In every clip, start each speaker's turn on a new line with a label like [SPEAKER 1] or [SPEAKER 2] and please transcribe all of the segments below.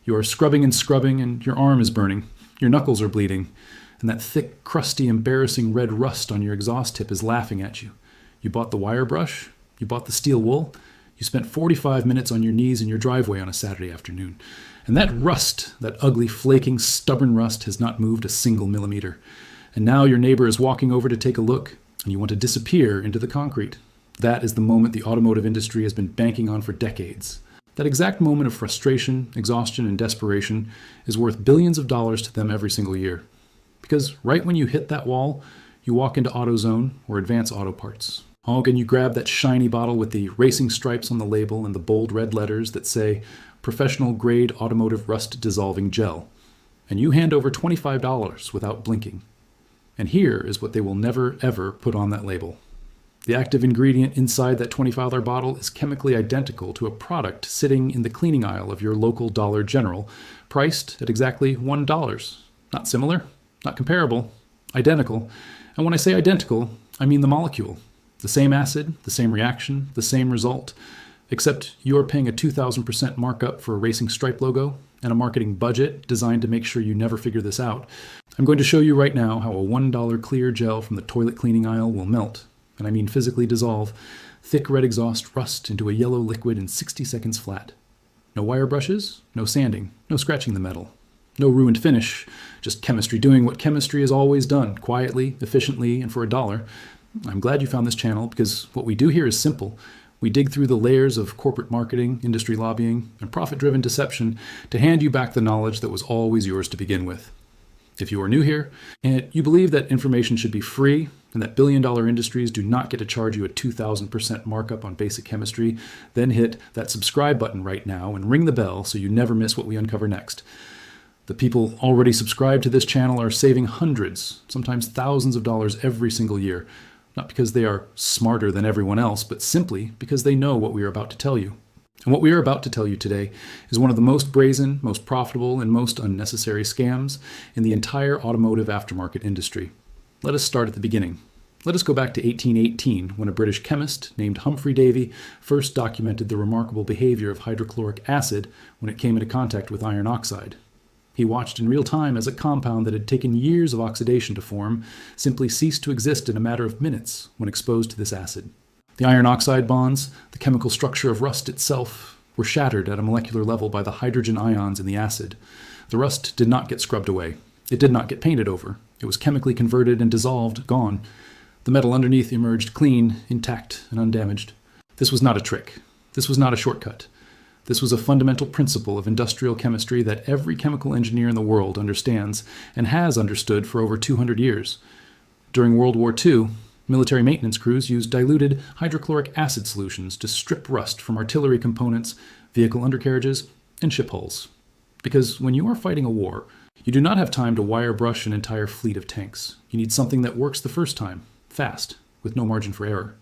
[SPEAKER 1] You are scrubbing and scrubbing, and your arm is burning. Your knuckles are bleeding, and that thick, crusty, embarrassing red rust on your exhaust tip is laughing at you. You bought the wire brush, you bought the steel wool, you spent 45 minutes on your knees in your driveway on a Saturday afternoon. And that rust, that ugly, flaking, stubborn rust, has not moved a single millimeter. And now your neighbor is walking over to take a look, and you want to disappear into the concrete. That is the moment the automotive industry has been banking on for decades. That exact moment of frustration, exhaustion, and desperation is worth billions of dollars to them every single year. Because right when you hit that wall, you walk into AutoZone or Advance Auto Parts. And you grab that shiny bottle with the racing stripes on the label and the bold red letters that say, Professional Grade Automotive Rust Dissolving Gel. And you hand over $25 without blinking. And here is what they will never, ever put on that label. The active ingredient inside that $25 bottle is chemically identical to a product sitting in the cleaning aisle of your local Dollar General, priced at exactly $1. Not similar, not comparable, identical. And when I say identical, I mean the molecule. The same acid, the same reaction, the same result, except you're paying a 2,000% markup for a racing stripe logo and a marketing budget designed to make sure you never figure this out. I'm going to show you right now how a $1 clear gel from the toilet cleaning aisle will melt, and I mean physically dissolve, thick red exhaust rust into a yellow liquid in 60 seconds flat. No wire brushes, no sanding, no scratching the metal. No ruined finish, just chemistry doing what chemistry has always done, quietly, efficiently, and for $1. I'm glad you found this channel because what we do here is simple. We dig through the layers of corporate marketing, industry lobbying, and profit-driven deception to hand you back the knowledge that was always yours to begin with. If you are new here, and you believe that information should be free, and that billion-dollar industries do not get to charge you a 2,000% markup on basic chemistry, then hit that subscribe button right now and ring the bell so you never miss what we uncover next. The people already subscribed to this channel are saving hundreds, sometimes thousands of dollars every single year, not because they are smarter than everyone else, but simply because they know what we are about to tell you. And what we are about to tell you today is one of the most brazen, most profitable, and most unnecessary scams in the entire automotive aftermarket industry. Let us start at the beginning. Let us go back to 1818, when a British chemist named Humphrey Davy first documented the remarkable behavior of hydrochloric acid when it came into contact with iron oxide. He watched in real time as a compound that had taken years of oxidation to form simply ceased to exist in a matter of minutes when exposed to this acid. The iron oxide bonds, the chemical structure of rust itself, were shattered at a molecular level by the hydrogen ions in the acid. The rust did not get scrubbed away. It did not get painted over. It was chemically converted and dissolved, gone. The metal underneath emerged clean, intact, and undamaged. This was not a trick. This was not a shortcut. This was a fundamental principle of industrial chemistry that every chemical engineer in the world understands and has understood for over 200 years. During World War II, military maintenance crews used diluted hydrochloric acid solutions to strip rust from artillery components, vehicle undercarriages, and ship hulls. Because when you are fighting a war, you do not have time to wire brush an entire fleet of tanks. You need something that works the first time, fast, with no margin for error.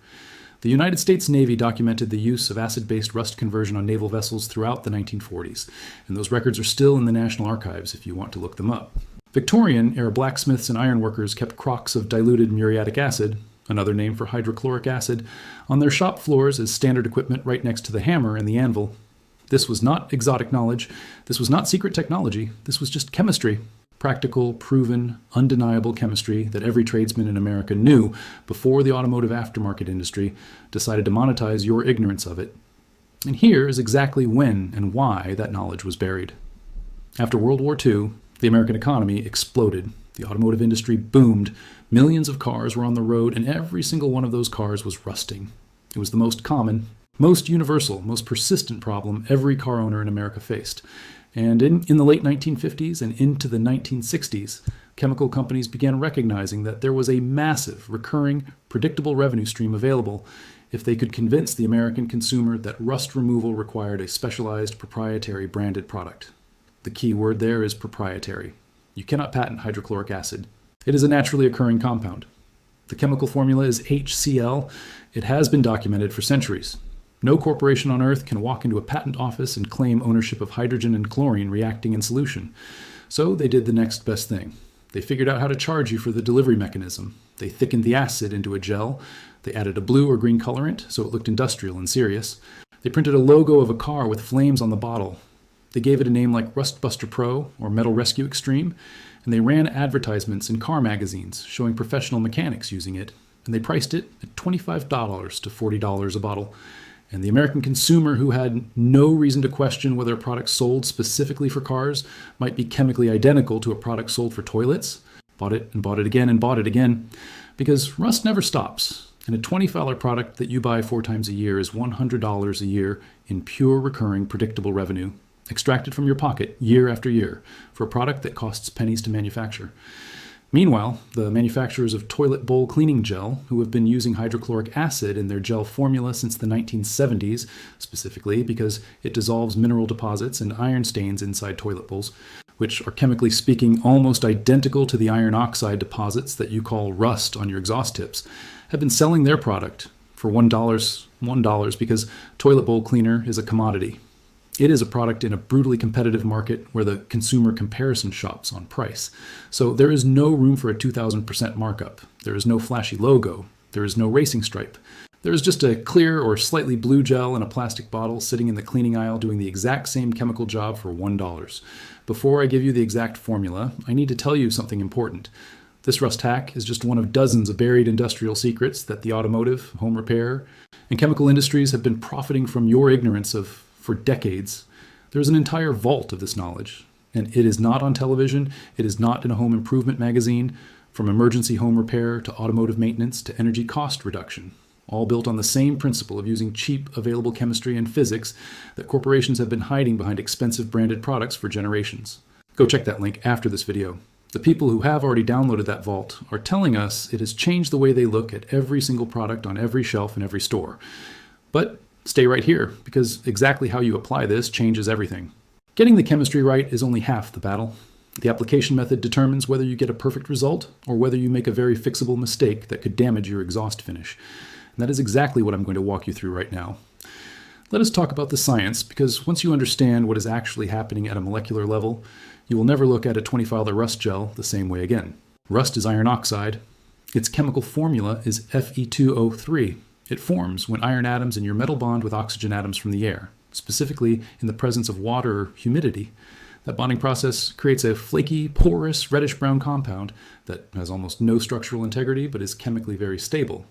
[SPEAKER 1] The United States Navy documented the use of acid-based rust conversion on naval vessels throughout the 1940s, and those records are still in the National Archives if you want to look them up. Victorian-era blacksmiths and ironworkers kept crocks of diluted muriatic acid, another name for hydrochloric acid, on their shop floors as standard equipment right next to the hammer and the anvil. This was not exotic knowledge, this was not secret technology, this was just chemistry. Practical, proven, undeniable chemistry that every tradesman in America knew before the automotive aftermarket industry decided to monetize your ignorance of it. And here is exactly when and why that knowledge was buried. After World War II, the American economy exploded. The automotive industry boomed. Millions of cars were on the road, and every single one of those cars was rusting. It was the most common, most universal, most persistent problem every car owner in America faced. And in the late 1950s and into the 1960s, chemical companies began recognizing that there was a massive, recurring, predictable revenue stream available if they could convince the American consumer that rust removal required a specialized, proprietary, branded product. The key word there is proprietary. You cannot patent hydrochloric acid. It is a naturally occurring compound. The chemical formula is HCl. It has been documented for centuries. No corporation on Earth can walk into a patent office and claim ownership of hydrogen and chlorine reacting in solution. So they did the next best thing. They figured out how to charge you for the delivery mechanism. They thickened the acid into a gel. They added a blue or green colorant so it looked industrial and serious. They printed a logo of a car with flames on the bottle. They gave it a name like Rust Buster Pro or Metal Rescue Extreme, and they ran advertisements in car magazines showing professional mechanics using it, and they priced it at $25 to $40 a bottle. And the American consumer, who had no reason to question whether a product sold specifically for cars might be chemically identical to a product sold for toilets, bought it and bought it again and bought it again, because rust never stops. And a $20 product that you buy 4 times a year is $100 a year in pure, recurring, predictable revenue, extracted from your pocket year after year for a product that costs pennies to manufacture. Meanwhile, the manufacturers of toilet bowl cleaning gel, who have been using hydrochloric acid in their gel formula since the 1970s, specifically because it dissolves mineral deposits and iron stains inside toilet bowls, which are chemically speaking almost identical to the iron oxide deposits that you call rust on your exhaust tips, have been selling their product for $1 because toilet bowl cleaner is a commodity. It is a product in a brutally competitive market where the consumer comparison shops on price. So there is no room for a 2,000% markup. There is no flashy logo. There is no racing stripe. There is just a clear or slightly blue gel in a plastic bottle sitting in the cleaning aisle doing the exact same chemical job for $1. Before I give you the exact formula, I need to tell you something important. This rust hack is just one of dozens of buried industrial secrets that the automotive, home repair, and chemical industries have been profiting from your ignorance of for decades. There's an entire vault of this knowledge, and it is not on television, it is not in a home improvement magazine, from emergency home repair to automotive maintenance to energy cost reduction, all built on the same principle of using cheap, available chemistry and physics that corporations have been hiding behind expensive branded products for generations. Go check that link after this video. The people who have already downloaded that vault are telling us it has changed the way they look at every single product on every shelf in every store. But stay right here, because exactly how you apply this changes everything. Getting the chemistry right is only half the battle. The application method determines whether you get a perfect result or whether you make a very fixable mistake that could damage your exhaust finish. And that is exactly what I'm going to walk you through right now. Let us talk about the science, because once you understand what is actually happening at a molecular level, you will never look at a $20 rust gel the same way again. Rust is iron oxide. Its chemical formula is Fe2O3. It forms when iron atoms in your metal bond with oxygen atoms from the air, specifically in the presence of water or humidity. That bonding process creates a flaky, porous, reddish-brown compound that has almost no structural integrity but is chemically very stable.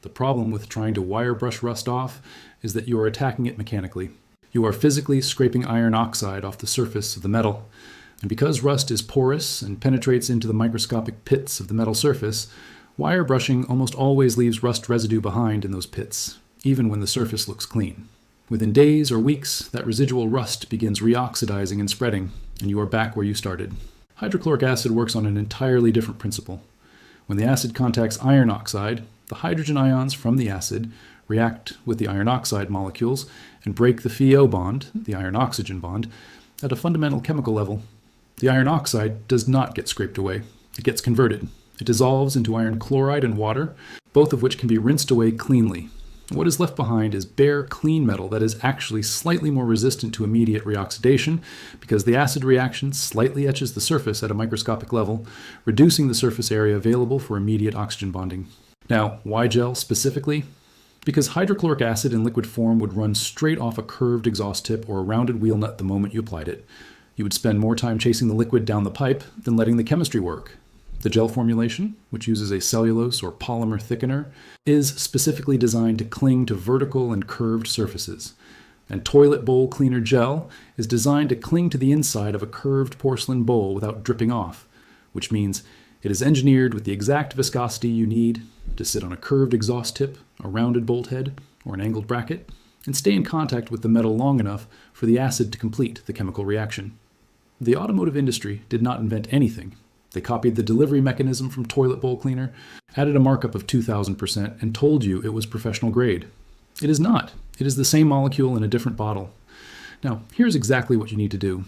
[SPEAKER 1] The problem with trying to wire brush rust off is that you are attacking it mechanically. You are physically scraping iron oxide off the surface of the metal. And because rust is porous and penetrates into the microscopic pits of the metal surface, wire brushing almost always leaves rust residue behind in those pits, even when the surface looks clean. Within days or weeks, that residual rust begins reoxidizing and spreading, and you are back where you started. Hydrochloric acid works on an entirely different principle. When the acid contacts iron oxide, the hydrogen ions from the acid react with the iron oxide molecules and break the FeO bond, the iron-oxygen bond, at a fundamental chemical level. The iron oxide does not get scraped away. It gets converted. It dissolves into iron chloride and water, both of which can be rinsed away cleanly. What is left behind is bare, clean metal that is actually slightly more resistant to immediate reoxidation because the acid reaction slightly etches the surface at a microscopic level, reducing the surface area available for immediate oxygen bonding. Now, why gel specifically? Because hydrochloric acid in liquid form would run straight off a curved exhaust tip or a rounded wheel nut the moment you applied it. You would spend more time chasing the liquid down the pipe than letting the chemistry work. The gel formulation, which uses a cellulose or polymer thickener, is specifically designed to cling to vertical and curved surfaces. And toilet bowl cleaner gel is designed to cling to the inside of a curved porcelain bowl without dripping off, which means it is engineered with the exact viscosity you need to sit on a curved exhaust tip, a rounded bolt head, or an angled bracket, and stay in contact with the metal long enough for the acid to complete the chemical reaction. The automotive industry did not invent anything. They copied the delivery mechanism from toilet bowl cleaner, added a markup of 2,000%, and told you it was professional grade. It is not. It is the same molecule in a different bottle. Now, here's exactly what you need to do.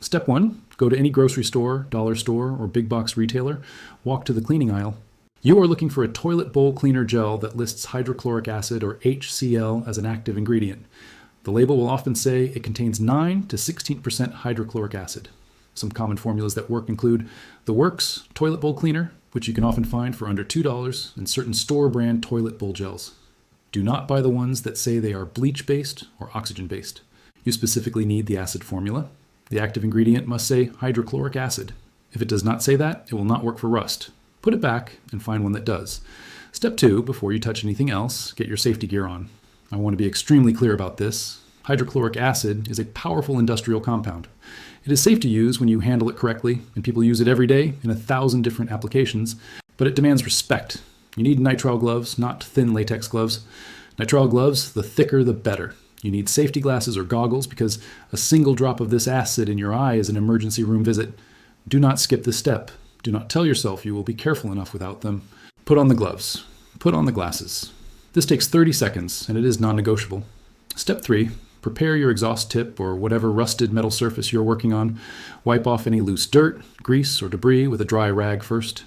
[SPEAKER 1] Step 1, go to any grocery store, dollar store, or big box retailer, walk to the cleaning aisle. You are looking for a toilet bowl cleaner gel that lists hydrochloric acid, or HCl, as an active ingredient. The label will often say it contains 9 to 16% hydrochloric acid. Some common formulas that work include the Works toilet bowl cleaner, which you can often find for under $2, and certain store brand toilet bowl gels. Do not buy the ones that say they are bleach-based or oxygen-based. You specifically need the acid formula. The active ingredient must say hydrochloric acid. If it does not say that, it will not work for rust. Put it back and find one that does. Step 2, before you touch anything else, get your safety gear on. I want to be extremely clear about this. Hydrochloric acid is a powerful industrial compound. It is safe to use when you handle it correctly, and people use it every day in 1,000 different applications, but it demands respect. You need nitrile gloves, not thin latex gloves. Nitrile gloves, the thicker the better. You need safety glasses or goggles because a single drop of this acid in your eye is an emergency room visit. Do not skip this step. Do not tell yourself you will be careful enough without them. Put on the gloves. Put on the glasses. This takes 30 seconds, and it is non-negotiable. Step 3, prepare your exhaust tip or whatever rusted metal surface you're working on. Wipe off any loose dirt, grease, or debris with a dry rag first.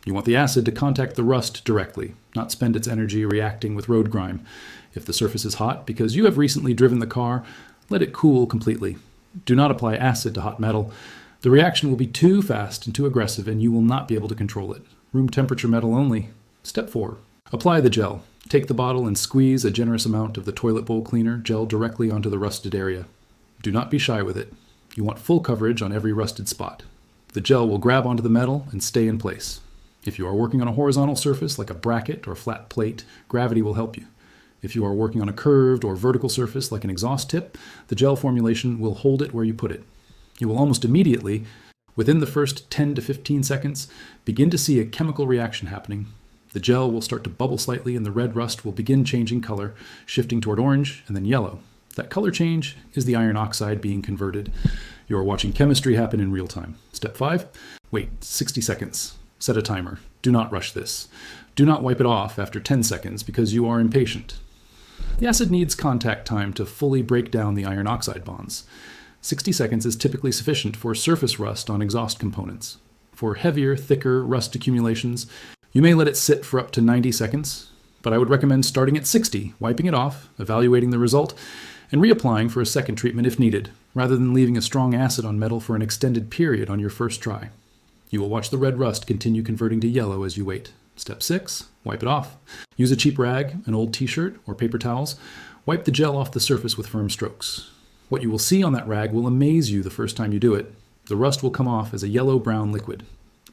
[SPEAKER 1] You want the acid to contact the rust directly, not spend its energy reacting with road grime. If the surface is hot because you have recently driven the car, let it cool completely. Do not apply acid to hot metal. The reaction will be too fast and too aggressive, and you will not be able to control it. Room temperature metal only. Step 4. Apply the gel. Take the bottle and squeeze a generous amount of the toilet bowl cleaner gel directly onto the rusted area. Do not be shy with it. You want full coverage on every rusted spot. The gel will grab onto the metal and stay in place. If you are working on a horizontal surface like a bracket or flat plate, gravity will help you. If you are working on a curved or vertical surface like an exhaust tip, the gel formulation will hold it where you put it. You will almost immediately, within the first 10 to 15 seconds, begin to see a chemical reaction happening. The gel will start to bubble slightly and the red rust will begin changing color, shifting toward orange and then yellow. That color change is the iron oxide being converted. You are watching chemistry happen in real time. Step 5, wait 60 seconds. Set a timer. Do not rush this. Do not wipe it off after 10 seconds because you are impatient. The acid needs contact time to fully break down the iron oxide bonds. 60 seconds is typically sufficient for surface rust on exhaust components. For heavier, thicker rust accumulations, you may let it sit for up to 90 seconds, but I would recommend starting at 60, wiping it off, evaluating the result, and reapplying for a second treatment if needed, rather than leaving a strong acid on metal for an extended period on your first try. You will watch the red rust continue converting to yellow as you wait. Step 6, wipe it off. Use a cheap rag, an old t-shirt, or paper towels. Wipe the gel off the surface with firm strokes. What you will see on that rag will amaze you the first time you do it. The rust will come off as a yellow-brown liquid.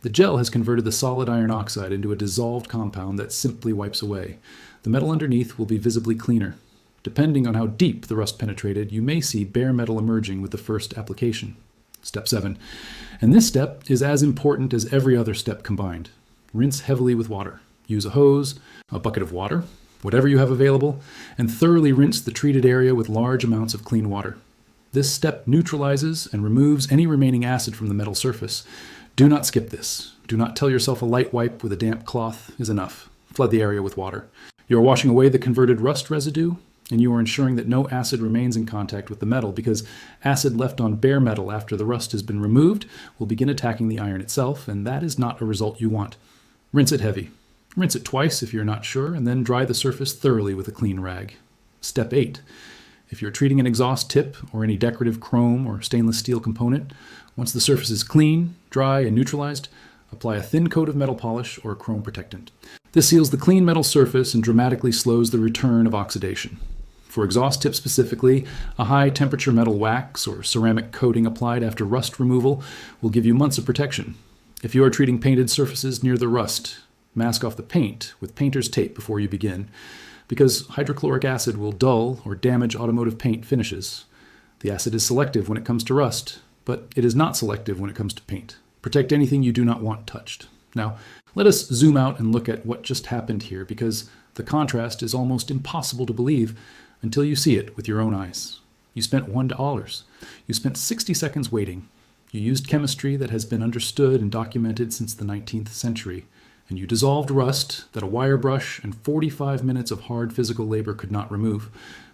[SPEAKER 1] The gel has converted the solid iron oxide into a dissolved compound that simply wipes away. The metal underneath will be visibly cleaner. Depending on how deep the rust penetrated, you may see bare metal emerging with the first application. Step 7. And this step is as important as every other step combined. Rinse heavily with water. Use a hose, a bucket of water, whatever you have available, and thoroughly rinse the treated area with large amounts of clean water. This step neutralizes and removes any remaining acid from the metal surface. Do not skip this. Do not tell yourself a light wipe with a damp cloth is enough. Flood the area with water. You are washing away the converted rust residue, and you are ensuring that no acid remains in contact with the metal because acid left on bare metal after the rust has been removed will begin attacking the iron itself, and that is not a result you want. Rinse it heavy. Rinse it twice if you're not sure, and then dry the surface thoroughly with a clean rag. Step 8. If you're treating an exhaust tip or any decorative chrome or stainless steel component, once the surface is clean, dry, and neutralized, apply a thin coat of metal polish or chrome protectant. This seals the clean metal surface and dramatically slows the return of oxidation. For exhaust tips specifically, a high-temperature metal wax or ceramic coating applied after rust removal will give you months of protection. If you are treating painted surfaces near the rust, mask off the paint with painter's tape before you begin, because hydrochloric acid will dull or damage automotive paint finishes. The acid is selective when it comes to rust, but it is not selective when it comes to paint. Protect anything you do not want touched. Now, let us zoom out and look at what just happened here, because the contrast is almost impossible to believe until you see it with your own eyes. You spent $1. You spent 60 seconds waiting. You used chemistry that has been understood and documented since the 19th century. And you dissolved rust that a wire brush and 45 minutes of hard physical labor could not remove.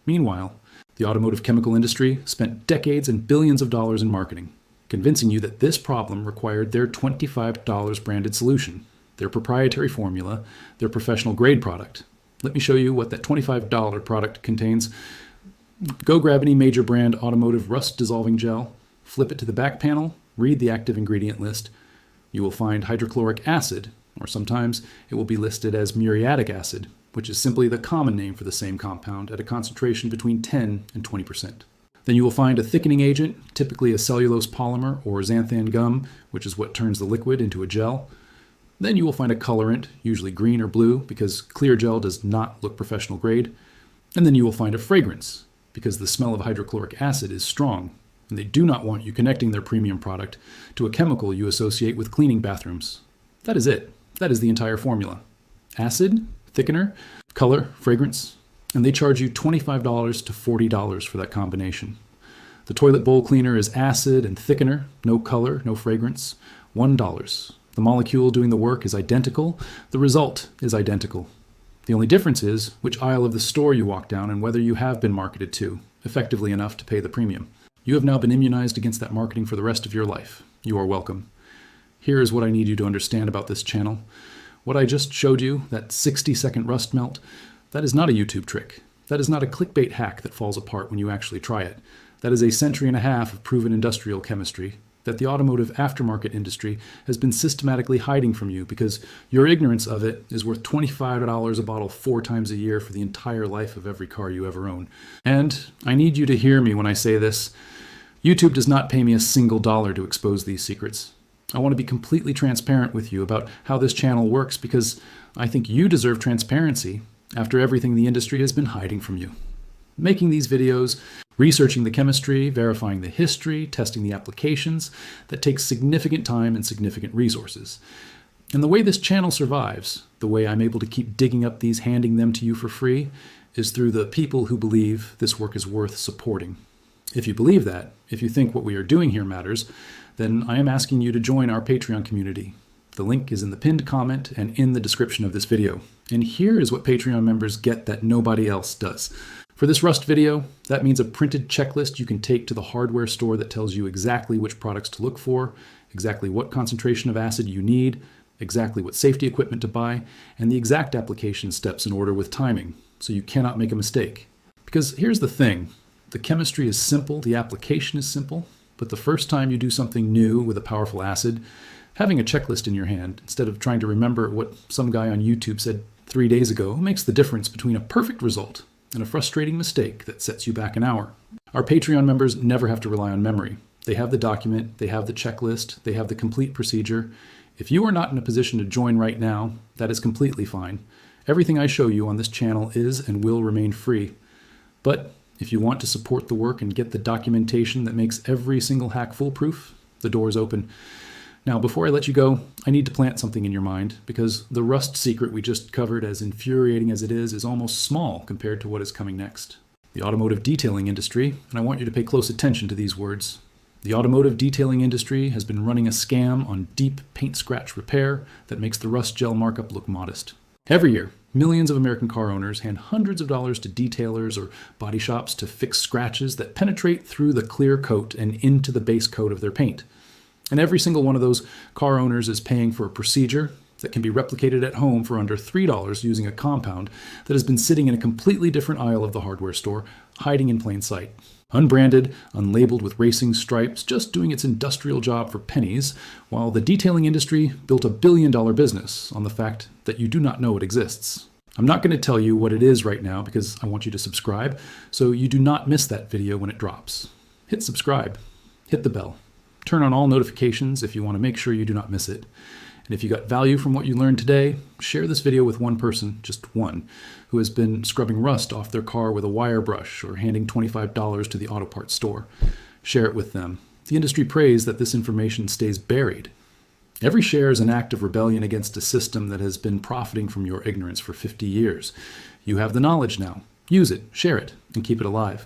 [SPEAKER 1] Meanwhile, the automotive chemical industry spent decades and billions of dollars in marketing, convincing you that this problem required their $25 branded solution, their proprietary formula, their professional grade product. Let me show you what that $25 product contains. Go grab any major brand automotive rust dissolving gel, flip it to the back panel, read the active ingredient list. You will find hydrochloric acid, or sometimes it will be listed as muriatic acid, which is simply the common name for the same compound at a concentration between 10 and 20%. Then you will find a thickening agent, typically a cellulose polymer or xanthan gum, which is what turns the liquid into a gel. Then you will find a colorant, usually green or blue, because clear gel does not look professional grade. And then you will find a fragrance, because the smell of hydrochloric acid is strong, and they do not want you connecting their premium product to a chemical you associate with cleaning bathrooms. That is it. That is the entire formula. Acid, thickener, color, fragrance, and they charge you $25 to $40 for that combination. The toilet bowl cleaner is acid and thickener, no color, no fragrance, $1. The molecule doing the work is identical. The result is identical. The only difference is which aisle of the store you walk down and whether you have been marketed to, effectively enough to pay the premium. You have now been immunized against that marketing for the rest of your life. You are welcome. Here is what I need you to understand about this channel. What I just showed you, that 60-second rust melt, that is not a YouTube trick. That is not a clickbait hack that falls apart when you actually try it. That is a century and a half of proven industrial chemistry that the automotive aftermarket industry has been systematically hiding from you because your ignorance of it is worth $25 a bottle 4 times a year for the entire life of every car you ever own. And I need you to hear me when I say this. YouTube does not pay me a single dollar to expose these secrets. I want to be completely transparent with you about how this channel works because I think you deserve transparency after everything the industry has been hiding from you. Making these videos, researching the chemistry, verifying the history, testing the applications, that takes significant time and significant resources. And the way this channel survives, the way I'm able to keep digging up these, handing them to you for free, is through the people who believe this work is worth supporting. If you believe that, if you think what we are doing here matters, then I am asking you to join our Patreon community. The link is in the pinned comment and in the description of this video. And here is what Patreon members get that nobody else does. For this Rust video, that means a printed checklist you can take to the hardware store that tells you exactly which products to look for, exactly what concentration of acid you need, exactly what safety equipment to buy, and the exact application steps in order with timing, so you cannot make a mistake. Because here's the thing, the chemistry is simple, the application is simple, but the first time you do something new with a powerful acid, having a checklist in your hand, instead of trying to remember what some guy on YouTube said 3 days ago, makes the difference between a perfect result and a frustrating mistake that sets you back an hour. Our Patreon members never have to rely on memory. They have the document, they have the checklist, they have the complete procedure. If you are not in a position to join right now, that is completely fine. Everything I show you on this channel is and will remain free. But if you want to support the work and get the documentation that makes every single hack foolproof, the door is open. Now, before I let you go, I need to plant something in your mind, because the rust secret we just covered, as infuriating as it is almost small compared to what is coming next. The automotive detailing industry, and I want you to pay close attention to these words. The automotive detailing industry has been running a scam on deep paint scratch repair that makes the rust gel markup look modest. Every year, millions of American car owners hand hundreds of dollars to detailers or body shops to fix scratches that penetrate through the clear coat and into the base coat of their paint. And every single one of those car owners is paying for a procedure that can be replicated at home for under $3 using a compound that has been sitting in a completely different aisle of the hardware store, hiding in plain sight. Unbranded, unlabeled with racing stripes, just doing its industrial job for pennies, while the detailing industry built $1 billion business on the fact that you do not know it exists. I'm not going to tell you what it is right now because I want you to subscribe, so you do not miss that video when it drops. Hit subscribe, hit the bell. Turn on all notifications if you want to make sure you do not miss it. And if you got value from what you learned today, share this video with one person, just one, who has been scrubbing rust off their car with a wire brush or handing $25 to the auto parts store. Share it with them. The industry prays that this information stays buried. Every share is an act of rebellion against a system that has been profiting from your ignorance for 50 years. You have the knowledge now. Use it, share it, and keep it alive.